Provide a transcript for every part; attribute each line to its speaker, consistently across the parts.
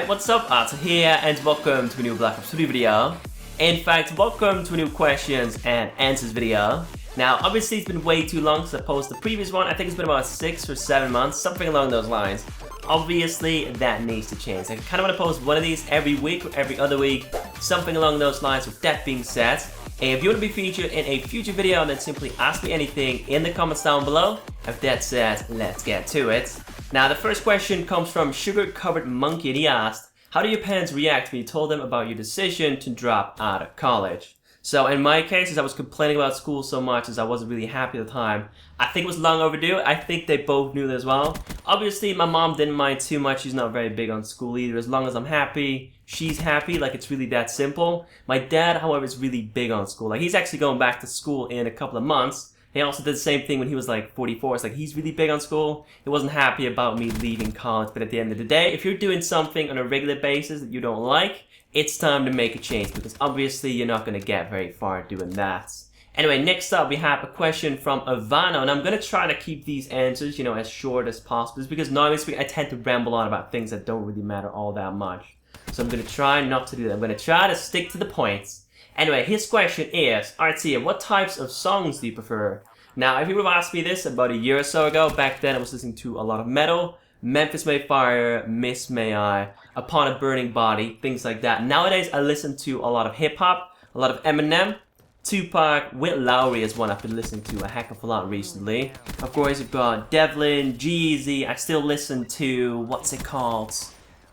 Speaker 1: Alright, what's up? Arthur here, and welcome to a new Black Ops 3 video. In fact, welcome to a new questions and answers video. Now, obviously it's been way too long since I posted the previous one. I think it's been about 6 or 7 months, something along those lines. Obviously, that needs to change. I kind of want to post one of these every week or every other week, something along those lines. With that being said, if you want to be featured in a future video, then simply ask me anything in the comments down below. With that said, let's get to it. Now, the first question comes from Sugar Covered Monkey, and he asked, how do your parents react when you told them about your decision to drop out of college? So in my case, as I was complaining about school so much as I wasn't really happy at the time, I think it was long overdue. I think they both knew that as well. Obviously, my mom didn't mind too much. She's not very big on school either. As long as I'm happy, she's happy. Like, it's really that simple. My dad, however, is really big on school. Like, he's actually going back to school in a couple of months. He also did the same thing when he was like 44. It's like he's really big on school. He wasn't happy about me leaving college. But at the end of the day, if you're doing something on a regular basis that you don't like, it's time to make a change, because obviously you're not going to get very far doing that. Anyway, next up we have a question from Ivano, and I'm going to try to keep these answers, as short as possible, just because normally speaking I tend to ramble on about things that don't really matter all that much. So I'm going to try not to do that. I'm going to try to stick to the points. Anyway, his question is, Artia, what types of songs do you prefer? Now, if you would have asked me this about a year or so ago, back then I was listening to a lot of metal, Memphis May Fire, Miss May I, Upon a Burning Body, things like that. Nowadays, I listen to a lot of hip-hop, a lot of Eminem, Tupac, Will Lowry is one I've been listening to a heck of a lot recently. Of course, you've got Devlin, Jeezy. I still listen to, what's it called?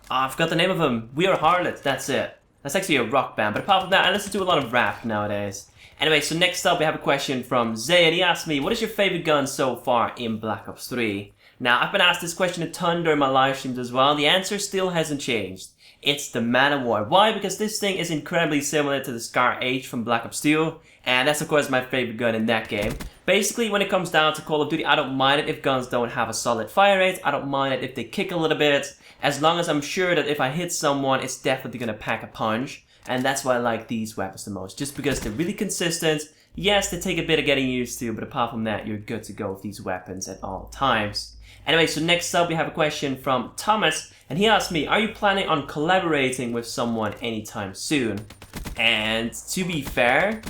Speaker 1: I forgot the name of them. We Are Harlots, that's it. That's actually a rock band, but apart from that, I listen to a lot of rap nowadays. Anyway, so next up we have a question from Zay, and he asked me, what is your favorite gun so far in Black Ops 3? Now, I've been asked this question a ton during my live streams as well. The answer still hasn't changed. It's the Man of War. Why? Because this thing is incredibly similar to the Scar H from Black Ops 2, and that's of course my favorite gun in that game. Basically, when it comes down to Call of Duty, I don't mind it if guns don't have a solid fire rate. I don't mind it if they kick a little bit, as long as I'm sure that if I hit someone, it's definitely gonna pack a punch. And that's why I like these weapons the most, just because they're really consistent. Yes, they take a bit of getting used to, but apart from that, you're good to go with these weapons at all times. Anyway, so next up we have a question from Thomas, and he asked me, are you planning on collaborating with someone anytime soon? And to be fair,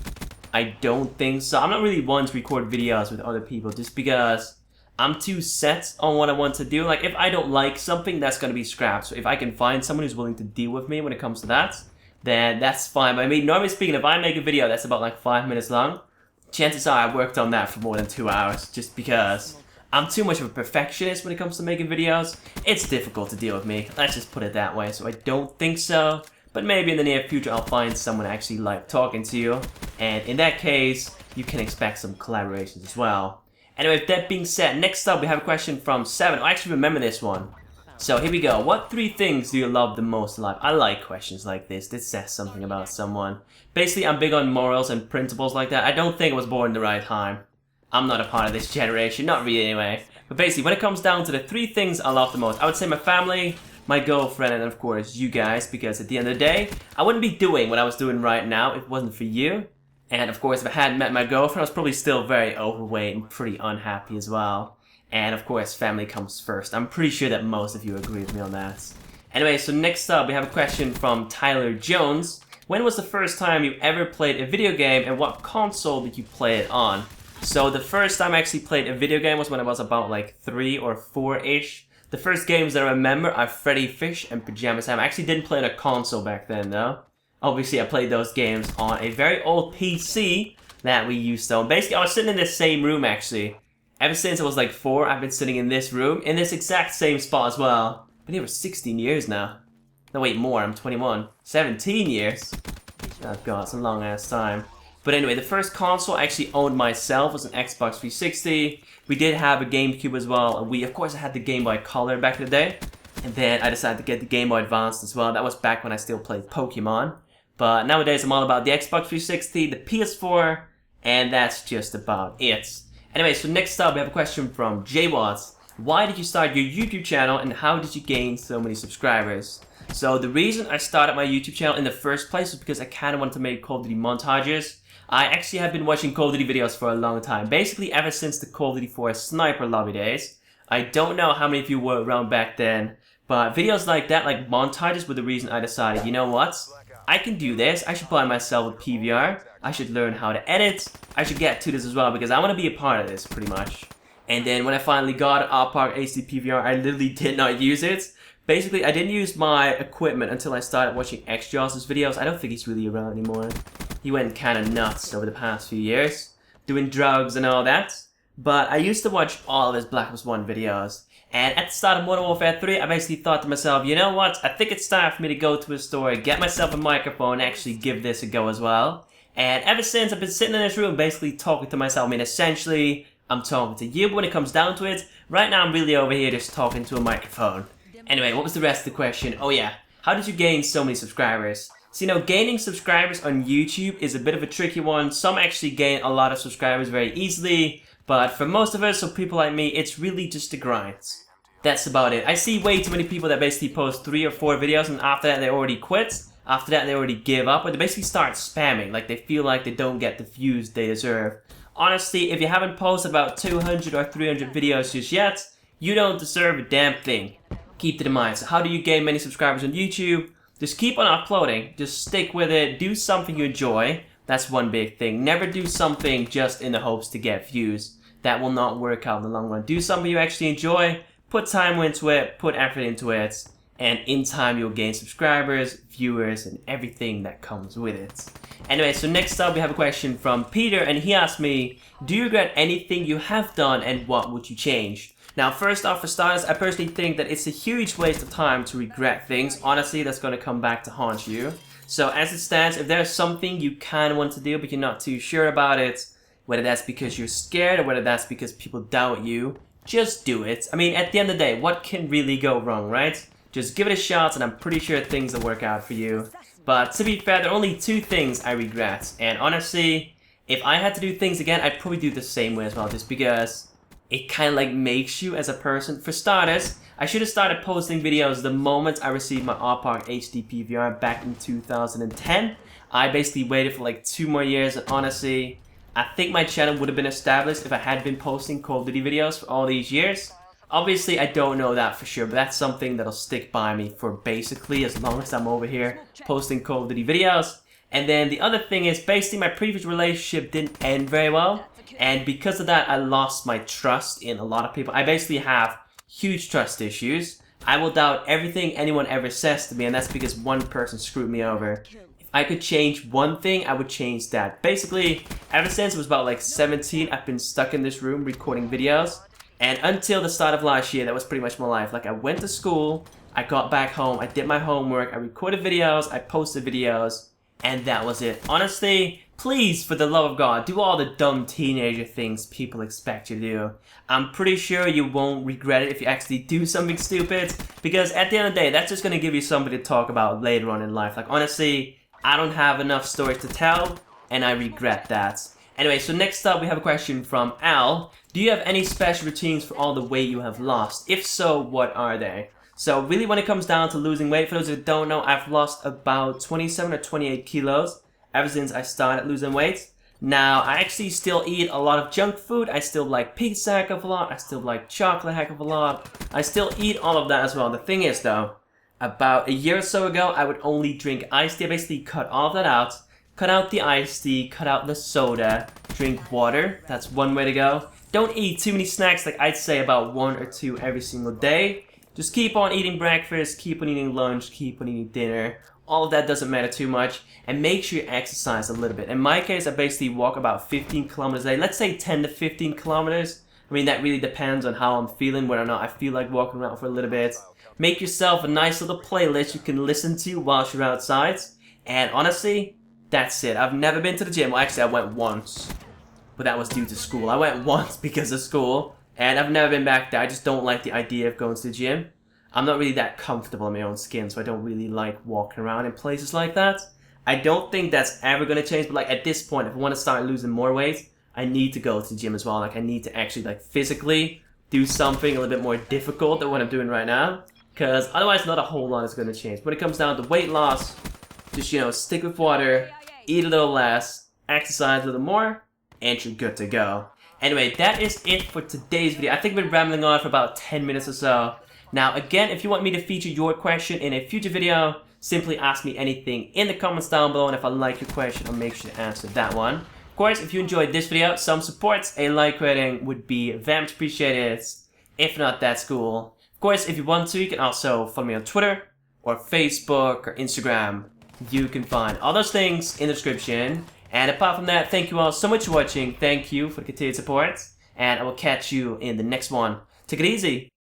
Speaker 1: I don't think so. I'm not really one to record videos with other people, just because I'm too set on what I want to do. Like, if I don't like something, that's going to be scrapped. So if I can find someone who's willing to deal with me when it comes to that, then that's fine. But I mean, normally speaking, if I make a video that's about like 5 minutes long, chances are I worked on that for more than 2 hours, just because I'm too much of a perfectionist when it comes to making videos. It's difficult to deal with me, let's just put it that way. So I don't think so, but maybe in the near future I'll find someone I actually like talking to you, and in that case, you can expect some collaborations as well. Anyway, with that being said, next up we have a question from Seven. I actually remember this one. So here we go. What 3 things do you love the most in life? I like questions like this. This says something about someone. Basically, I'm big on morals and principles like that. I don't think I was born in the right time. I'm not a part of this generation. Not really anyway. But basically, when it comes down to the 3 things I love the most, I would say my family, my girlfriend, and of course you guys. Because at the end of the day, I wouldn't be doing what I was doing right now if it wasn't for you. And of course, if I hadn't met my girlfriend, I was probably still very overweight and pretty unhappy as well. And of course, family comes first. I'm pretty sure that most of you agree with me on that. Anyway, so next up, we have a question from Tyler Jones. When was the first time you ever played a video game, and what console did you play it on? So the first time I actually played a video game was when I was about like 3 or 4-ish. The first games that I remember are Freddy Fish and Pajama Sam. I actually didn't play on a console back then though. Obviously, I played those games on a very old PC that we used to own. Basically, I was sitting in the same room actually. Ever since I was like 4, I've been sitting in this room, in this exact same spot as well. Been here for 16 years now. No, wait, more, I'm 21. 17 years. Oh god, it's a long ass time. But anyway, the first console I actually owned myself was an Xbox 360. We did have a GameCube as well, and of course I had the Game Boy Color back in the day. And then I decided to get the Game Boy Advance as well. That was back when I still played Pokemon. But nowadays I'm all about the Xbox 360, the PS4, and that's just about it. Anyway, so next up we have a question from J Watts. Why did you start your YouTube channel, and how did you gain so many subscribers? So the reason I started my YouTube channel in the first place was because I kind of wanted to make Call of Duty montages. I actually have been watching Call of Duty videos for a long time, basically ever since the Call of Duty 4 Sniper Lobby days. I don't know how many of you were around back then, But videos like that, like montages, were the reason I decided, you know what? I can do this. I should buy myself a PVR. I should learn how to edit. I should get to this as well because I want to be a part of this pretty much. And then when I finally got an Park HD PVR, I literally did not use it. Basically, I didn't use my equipment until I started watching XJawz's videos. I don't think he's really around anymore. He went kind of nuts over the past few years, doing drugs and all that. But I used to watch all of his Black Ops 1 videos. And at the start of Modern Warfare 3, I basically thought to myself, you know what? I think it's time for me to go to a store, get myself a microphone, and actually give this a go as well. And ever since, I've been sitting in this room basically talking to myself. I mean, essentially, I'm talking to you, but when it comes down to it, right now I'm really over here just talking to a microphone. Anyway, what was the rest of the question? Oh yeah, how did you gain so many subscribers? So, you know, gaining subscribers on YouTube is a bit of a tricky one. Some actually gain a lot of subscribers very easily, but for most of us, so people like me, it's really just a grind. That's about it. I see way too many people that basically post 3 or 4 videos and after that they already quit. After that they already give up, or they basically start spamming, like they feel like they don't get the views they deserve. Honestly, if you haven't posted about 200 or 300 videos just yet, you don't deserve a damn thing. Keep that in mind. So how do you gain many subscribers on YouTube? Just keep on uploading, just stick with it, do something you enjoy. That's one big thing. Never do something just in the hopes to get views. That will not work out in the long run. Do something you actually enjoy, put time into it, put effort into it, and in time you'll gain subscribers, viewers, and everything that comes with it. Anyway, so next up we have a question from Peter, and he asked me, do you regret anything you have done and what would you change? Now, first off, for starters, I personally think that it's a huge waste of time to regret things. Honestly, that's going to come back to haunt you. So as it stands, if there's something you kind of want to do but you're not too sure about it, whether that's because you're scared or whether that's because people doubt you, just do it. I mean, at the end of the day, what can really go wrong, right? Just give it a shot and I'm pretty sure things will work out for you. But to be fair, there are only 2 things I regret. And honestly, if I had to do things again, I'd probably do the same way as well, just because it kind of like makes you as a person. For starters, I should have started posting videos the moment I received my Park HD PVR back in 2010. I basically waited for like 2 more years, and honestly, I think my channel would have been established if I had been posting Call of Duty videos for all these years. Obviously, I don't know that for sure, but that's something that'll stick by me for basically as long as I'm over here posting Call of Duty videos. And then the other thing is, basically my previous relationship didn't end very well. And because of that, I lost my trust in a lot of people. I basically have huge trust issues. I will doubt everything anyone ever says to me, and that's because one person screwed me over. If I could change one thing, I would change that. Basically, ever since I was about like 17, I've been stuck in this room recording videos. And until the start of last year, that was pretty much my life. Like, I went to school, I got back home, I did my homework, I recorded videos, I posted videos, and that was it. Honestly, please, for the love of God, do all the dumb teenager things people expect you to do. I'm pretty sure you won't regret it if you actually do something stupid, because at the end of the day, that's just going to give you something to talk about later on in life. Like, honestly, I don't have enough stories to tell, and I regret that. Anyway, so next up we have a question from Al. Do you have any special routines for all the weight you have lost? If so, what are they? So really when it comes down to losing weight, for those who don't know, I've lost about 27 or 28 kilos ever since I started losing weight. Now, I actually still eat a lot of junk food. I still like pizza a heck of a lot. I still like chocolate a heck of a lot. I still eat all of that as well. The thing is though, about a year or so ago, I would only drink iced tea. I basically cut all that out. Cut out the iced tea, cut out the soda, drink water. That's one way to go. Don't eat too many snacks, like I'd say about 1 or 2 every single day. Just keep on eating breakfast, keep on eating lunch, keep on eating dinner. All of that doesn't matter too much. And make sure you exercise a little bit. In my case, I basically walk about 15 kilometers a day. Let's say 10 to 15 kilometers. I mean, that really depends on how I'm feeling, whether or not I feel like walking around for a little bit. Make yourself a nice little playlist you can listen to whilst you're outside. And honestly, that's it. I've never been to the gym. Well, actually, I went once. But that was due to school. I went once because of school. And I've never been back there. I just don't like the idea of going to the gym. I'm not really that comfortable in my own skin, so I don't really like walking around in places like that. I don't think that's ever going to change, but like at this point, if I want to start losing more weight, I need to go to the gym as well. Like I need to actually like physically do something a little bit more difficult than what I'm doing right now. Because otherwise not a whole lot is going to change. When it comes down to weight loss, just, you know, stick with water, eat a little less, exercise a little more, and you're good to go. Anyway, that is it for today's video. I think I've been rambling on for about 10 minutes or so. Now again, if you want me to feature your question in a future video, simply ask me anything in the comments down below, and if I like your question, I'll make sure to answer that one. Of course, if you enjoyed this video, some support, a like rating would be very much appreciated. If not, that's cool. Of course, if you want to, you can also follow me on Twitter, or Facebook, or Instagram. You can find all those things in the description. And apart from that, thank you all so much for watching. Thank you for the continued support. And I will catch you in the next one. Take it easy.